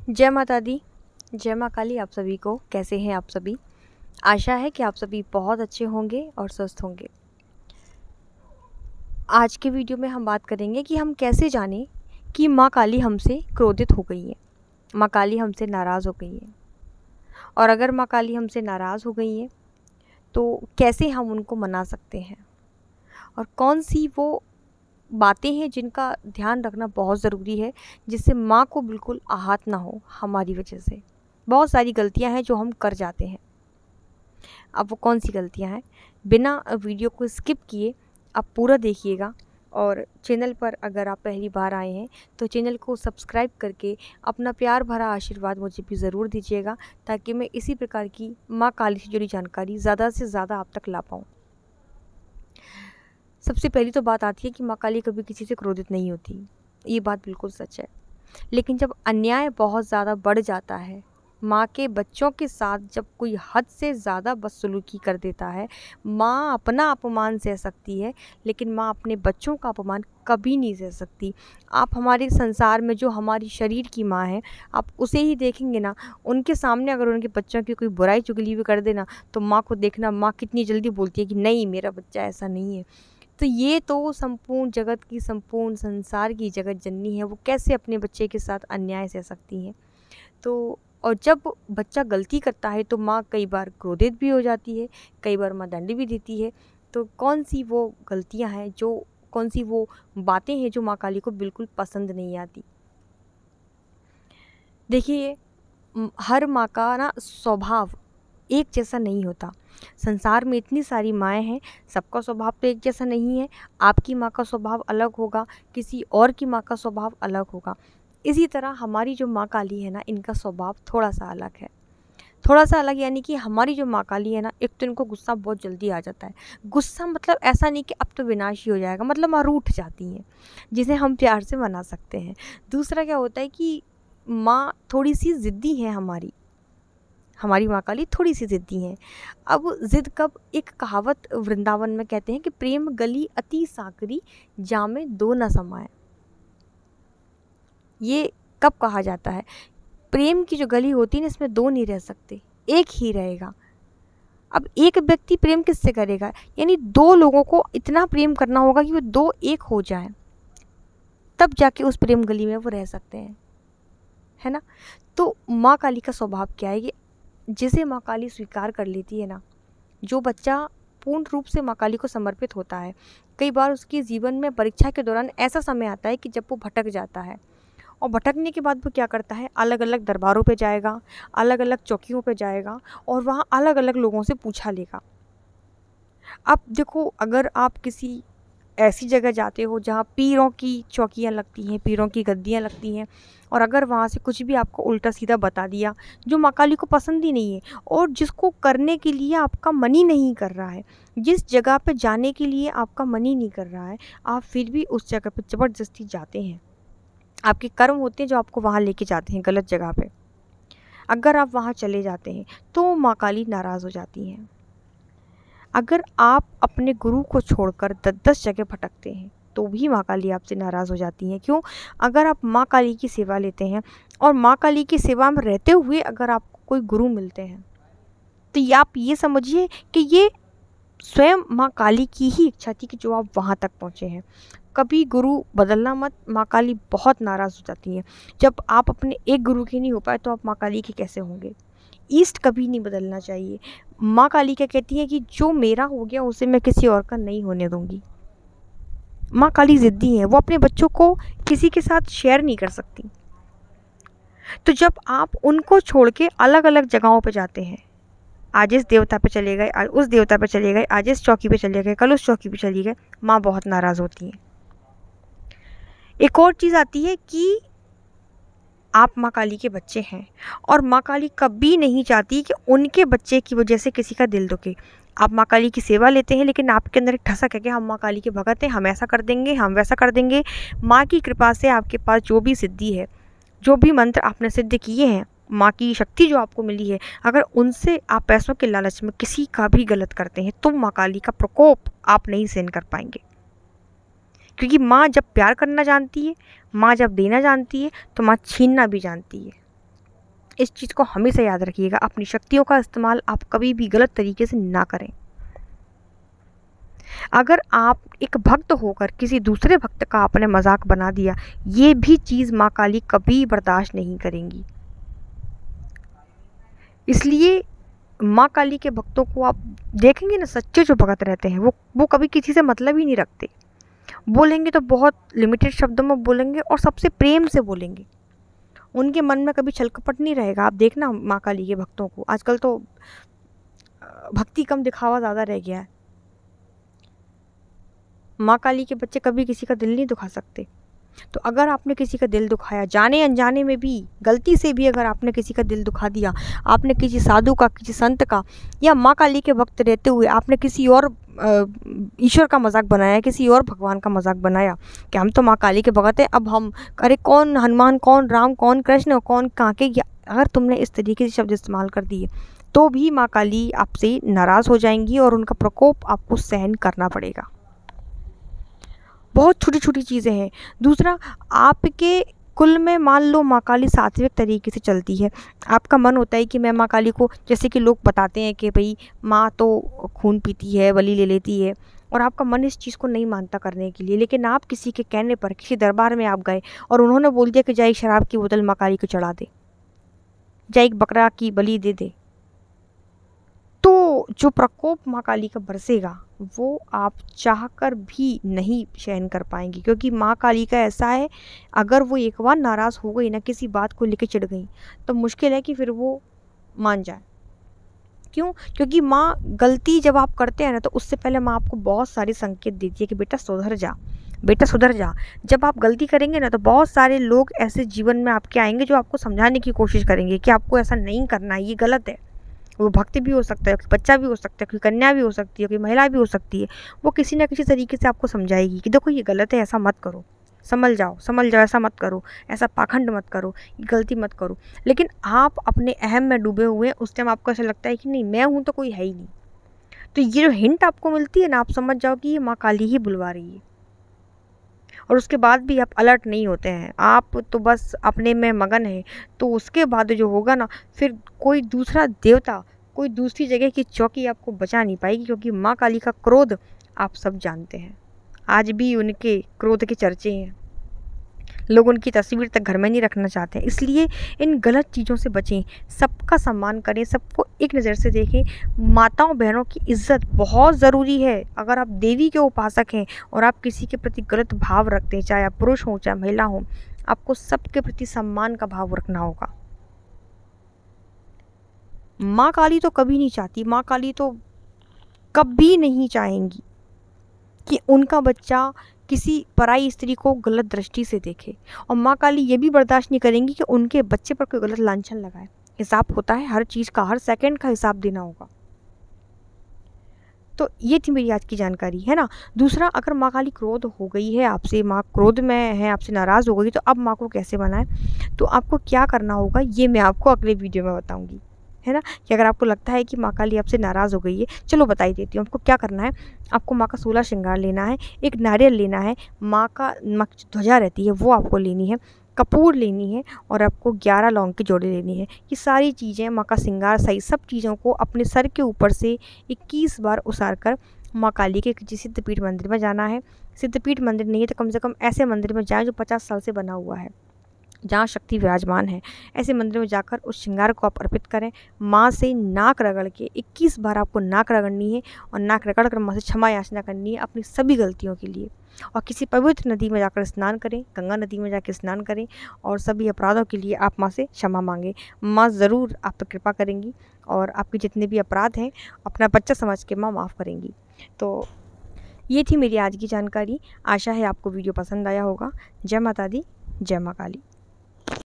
जय माता दी, जय माँ काली। आप सभी को कैसे हैं आप सभी? आशा है कि आप सभी बहुत अच्छे होंगे और स्वस्थ होंगे। आज के वीडियो में हम बात करेंगे कि हम कैसे जानें कि माँ काली हमसे क्रोधित हो गई है, माँ काली हमसे नाराज़ हो गई है। और अगर माँ काली हमसे नाराज़ हो गई है तो कैसे हम उनको मना सकते हैं, और कौन सी वो बातें हैं जिनका ध्यान रखना बहुत ज़रूरी है, जिससे माँ को बिल्कुल आहत ना हो हमारी वजह से। बहुत सारी गलतियाँ हैं जो हम कर जाते हैं। अब वो कौन सी गलतियाँ हैं, बिना वीडियो को स्किप किए आप पूरा देखिएगा। और चैनल पर अगर आप पहली बार आए हैं तो चैनल को सब्सक्राइब करके अपना प्यार भरा आशीर्वाद मुझे भी ज़रूर दीजिएगा, ताकि मैं इसी प्रकार की माँ काली से जुड़ी जानकारी ज़्यादा से ज़्यादा आप तक ला पाऊँ। सबसे पहली तो बात आती है कि माँ काली कभी किसी से क्रोधित नहीं होती। ये बात बिल्कुल सच है। लेकिन जब अन्याय बहुत ज़्यादा बढ़ जाता है, माँ के बच्चों के साथ जब कोई हद से ज़्यादा बदसलूकी कर देता है, माँ अपना अपमान सह सकती है लेकिन माँ अपने बच्चों का अपमान कभी नहीं सह सकती। आप हमारे संसार में जो हमारी शरीर की माँ है, आप उसे ही देखेंगे ना, उनके सामने अगर उनके बच्चों की कोई बुराई चुगली भी कर देना तो माँ को देखना, माँ कितनी जल्दी बोलती है कि नहीं, मेरा बच्चा ऐसा नहीं है। तो ये तो संपूर्ण जगत की, संपूर्ण संसार की जगत जननी है, वो कैसे अपने बच्चे के साथ अन्याय सह सकती हैं। तो और जब बच्चा गलती करता है तो माँ कई बार क्रोधित भी हो जाती है, कई बार माँ दंड भी देती है। तो कौन सी वो गलतियाँ हैं, जो कौन सी वो बातें हैं जो माँ काली को बिल्कुल पसंद नहीं आती। देखिए, हर माँ का ना स्वभाव एक जैसा नहीं होता। संसार में इतनी सारी माएँ हैं, सबका स्वभाव तो एक जैसा नहीं है। आपकी माँ का स्वभाव अलग होगा, किसी और की माँ का स्वभाव अलग होगा। इसी तरह हमारी जो माँ काली है ना, इनका स्वभाव थोड़ा सा अलग है। थोड़ा सा अलग यानी कि हमारी जो माँ काली है ना, एक तो इनको गुस्सा बहुत जल्दी आ जाता है। गुस्सा मतलब ऐसा नहीं कि अब तो विनाश ही हो जाएगा, मतलब माँ रूठ जाती हैं, जिसे हम प्यार से मना सकते हैं। दूसरा क्या होता है कि माँ थोड़ी सी ज़िद्दी है, हमारी माँ काली थोड़ी सी ज़िद्दी हैं। अब ज़िद कब, एक कहावत वृंदावन में कहते हैं कि प्रेम गली अति साकरी, जामे दो न समाए। ये कब कहा जाता है? प्रेम की जो गली होती है ना, इसमें दो नहीं रह सकते, एक ही रहेगा। अब एक व्यक्ति प्रेम किससे करेगा? यानी दो लोगों को इतना प्रेम करना होगा कि वो दो एक हो जाए, तब जाके उस प्रेम गली में वो रह सकते हैं, है ना। तो माँ काली का स्वभाव क्या है कि जिसे माँ काली स्वीकार कर लेती है ना, जो बच्चा पूर्ण रूप से माँ काली को समर्पित होता है, कई बार उसके जीवन में परीक्षा के दौरान ऐसा समय आता है कि जब वो भटक जाता है, और भटकने के बाद वो क्या करता है, अलग अलग दरबारों पे जाएगा, अलग अलग चौकियों पे जाएगा और वहाँ अलग अलग लोगों से पूछा लेगा। अब देखो, अगर आप किसी ऐसी जगह जाते हो जहाँ पीरों की चौकियाँ लगती हैं, पीरों की गद्दियाँ लगती हैं, और अगर वहाँ से कुछ भी आपको उल्टा सीधा बता दिया जो माँ काली को पसंद ही नहीं है, और जिसको करने के लिए आपका मन ही नहीं कर रहा है, जिस जगह पे जाने के लिए आपका मन ही नहीं कर रहा है, आप फिर भी उस जगह पे ज़बरदस्ती जाते हैं। आपके कर्म होते हैं जो आपको वहाँ लेके जाते हैं गलत जगह पे। अगर आप वहाँ चले जाते हैं तो माँ काली नाराज़ हो जाती हैं। अगर आप अपने गुरु को छोड़कर 10-10 जगह भटकते हैं तो भी माँ काली आपसे नाराज़ हो जाती हैं। क्यों? अगर आप माँ काली की सेवा लेते हैं और माँ काली की सेवा में रहते हुए अगर आपको कोई गुरु मिलते हैं, तो ये आप ये समझिए कि ये स्वयं माँ काली की ही इच्छा थी कि जो आप वहाँ तक पहुँचे हैं। कभी गुरु बदलना मत, माँ काली बहुत नाराज़ हो जाती हैं। जब आप अपने एक गुरु के नहीं हो पाए तो आप माँ काली के कैसे होंगे? ईस्ट कभी नहीं बदलना चाहिए। माँ काली क्या कहती है कि जो मेरा हो गया उसे मैं किसी और का नहीं होने दूंगी। माँ काली ज़िद्दी है, वो अपने बच्चों को किसी के साथ शेयर नहीं कर सकती। तो जब आप उनको छोड़ के अलग अलग जगहों पे जाते हैं, आज इस देवता पे चले गए, आज उस देवता पे चले गए, आज इस चौकी पे चले गए, कल उस चौकी पे चली गए, माँ बहुत नाराज़ होती है। एक और चीज़ आती है कि आप माँ काली के बच्चे हैं और माँ काली कभी नहीं चाहती कि उनके बच्चे की वजह से किसी का दिल दुखे। आप माँ काली की सेवा लेते हैं लेकिन आपके अंदर एक ठसक है कि हम माँ काली के भगत हैं, हम ऐसा कर देंगे, हम वैसा कर देंगे। माँ की कृपा से आपके पास जो भी सिद्धि है, जो भी मंत्र आपने सिद्ध किए हैं, माँ की शक्ति जो आपको मिली है, अगर उनसे आप पैसों के लालच में किसी का भी गलत करते हैं तो माँ काली का प्रकोप आप नहीं सहन कर पाएंगे। क्योंकि माँ जब प्यार करना जानती है, माँ जब देना जानती है, तो माँ छीनना भी जानती है। इस चीज़ को हमेशा याद रखिएगा। अपनी शक्तियों का इस्तेमाल आप कभी भी गलत तरीके से ना करें। अगर आप एक भक्त होकर किसी दूसरे भक्त का आपने मजाक बना दिया, ये भी चीज़ माँ काली कभी बर्दाश्त नहीं करेंगी। इसलिए माँ काली के भक्तों को आप देखेंगे ना, सच्चे जो भक्त रहते हैं वो कभी किसी से मतलब ही नहीं रखते। बोलेंगे तो बहुत लिमिटेड शब्दों में बोलेंगे और सबसे प्रेम से बोलेंगे। उनके मन में कभी छल कपट नहीं रहेगा। आप देखना माँ काली के भक्तों को, आजकल तो भक्ति कम दिखावा ज़्यादा रह गया है। माँ काली के बच्चे कभी किसी का दिल नहीं दुखा सकते। तो अगर आपने किसी का दिल दुखाया, जाने अनजाने में भी, गलती से भी अगर आपने किसी का दिल दुखा दिया, आपने किसी साधु का, किसी संत का, या माँ काली के भक्त रहते हुए आपने किसी और ईश्वर का मजाक बनाया, किसी और भगवान का मजाक बनाया कि हम तो माँ काली के भक्त हैं, अब हम, अरे कौन हनुमान, कौन राम, कौन कृष्ण, कौन काके, अगर तुमने इस तरीके से शब्द इस्तेमाल कर दिए तो भी माँ काली आपसे नाराज़ हो जाएंगी और उनका प्रकोप आपको सहन करना पड़ेगा। बहुत छोटी छोटी चीज़ें हैं। दूसरा, आपके कुल में मान लो माँ काली सात्विक तरीके से चलती है, आपका मन होता है कि मैं माँ काली को, जैसे कि लोग बताते हैं कि भाई माँ तो खून पीती है, बलि ले लेती है, और आपका मन इस चीज़ को नहीं मानता करने के लिए, लेकिन आप किसी के कहने पर किसी दरबार में आप गए और उन्होंने बोल दिया कि जा एक शराब की बोतल माँ काली को चढ़ा दे, जा एक बकरा की बलि दे दे, तो जो प्रकोप माँ काली का बरसेगा वो आप चाहकर भी नहीं सहन कर पाएंगी। क्योंकि माँ काली का ऐसा है, अगर वो एक बार नाराज़ हो गई ना, किसी बात को लेकर चिढ़ गई, तो मुश्किल है कि फिर वो मान जाए। क्यों? क्योंकि माँ गलती जब आप करते हैं ना, तो उससे पहले माँ आपको बहुत सारे संकेत देती है कि बेटा सुधर जा, बेटा सुधर जा। जब आप गलती करेंगे ना, तो बहुत सारे लोग ऐसे जीवन में आपके आएंगे जो आपको समझाने की कोशिश करेंगे कि आपको ऐसा नहीं करना है, ये गलत है। वो भक्त भी हो सकता है, बच्चा भी हो सकता है, कोई कन्या भी हो सकती है, कोई महिला भी हो सकती है। वो किसी ना किसी तरीके से आपको समझाएगी कि देखो ये गलत है, ऐसा मत करो, संभल जाओ, ऐसा मत करो, ऐसा पाखंड मत करो, ये गलती मत करो। लेकिन आप अपने अहम में डूबे हुए हैं, उस टाइम आपको ऐसा लगता है कि नहीं, मैं हूँ तो कोई है ही नहीं। तो ये जो हिंट आपको मिलती है ना, आप समझ जाओ कि ये माँ काली ही बुलवा रही है। और उसके बाद भी आप अलर्ट नहीं होते हैं, आप तो बस अपने में मगन हैं। तो उसके बाद जो होगा ना, फिर कोई दूसरा देवता, कोई दूसरी जगह की चौकी आपको बचा नहीं पाएगी, क्योंकि माँ काली का क्रोध आप सब जानते हैं। आज भी उनके क्रोध के चर्चे हैं, लोग उनकी तस्वीर तक घर में नहीं रखना चाहते हैं। इसलिए इन गलत चीज़ों से बचें, सबका सम्मान करें, सबको एक नज़र से देखें। माताओं बहनों की इज्जत बहुत ज़रूरी है। अगर आप देवी के उपासक हैं और आप किसी के प्रति गलत भाव रखते हैं, चाहे आप पुरुष हों चाहे महिला हों, आपको सबके प्रति सम्मान का भाव रखना होगा। माँ काली तो कभी नहीं चाहती, माँ काली तो कभी नहीं चाहेंगी कि उनका बच्चा किसी पराई स्त्री को गलत दृष्टि से देखे। और माँ काली ये भी बर्दाश्त नहीं करेंगी कि उनके बच्चे पर कोई गलत लांछन लगाए। हिसाब होता है हर चीज़ का, हर सेकंड का हिसाब देना होगा। तो ये थी मेरी आज की जानकारी, है ना। दूसरा, अगर माँ काली क्रोध हो गई है आपसे, माँ क्रोध में है, आपसे नाराज़ हो गई, तो अब माँ को कैसे मनाएं, तो आपको क्या करना होगा ये मैं आपको अगले वीडियो में बताऊँगी, है ना। कि अगर आपको लगता है कि माँ काली आपसे नाराज़ हो गई है, चलो बता ही देती हूँ आपको क्या करना है। आपको माँ का 16 श्रृंगार लेना है, एक नारियल लेना है, माँ की ध्वजा रहती है वो आपको लेनी है, कपूर लेनी है, और आपको 11 लौंग की जोड़ी लेनी है। ये सारी चीज़ें, माँ का श्रृंगार सही सब चीज़ों को अपने सर के ऊपर से 21 बार उसार कर माँ काली के किसी सिद्धपीठ मंदिर में जाना है। सिद्धपीठ मंदिर नहीं है तो कम से कम ऐसे मंदिर में जाएँ जो 50 साल से बना हुआ है, जहाँ शक्ति विराजमान है। ऐसे मंदिर में जाकर उस श्रृंगार को आप अर्पित करें। माँ से नाक रगड़ के 21 बार आपको नाक रगड़नी है, और नाक रगड़ कर माँ से क्षमा याचना करनी है अपनी सभी गलतियों के लिए। और किसी पवित्र नदी में जाकर स्नान करें, गंगा नदी में जाकर स्नान करें, और सभी अपराधों के लिए आप माँ से क्षमा मांगें। माँ ज़रूर आप पर कृपा करेंगी, और आपके जितने भी अपराध हैं अपना बच्चा समझ के माँ माफ़ करेंगी। तो ये थी मेरी आज की जानकारी। आशा है आपको वीडियो पसंद आया होगा। जय माता दी, जय माँ काली।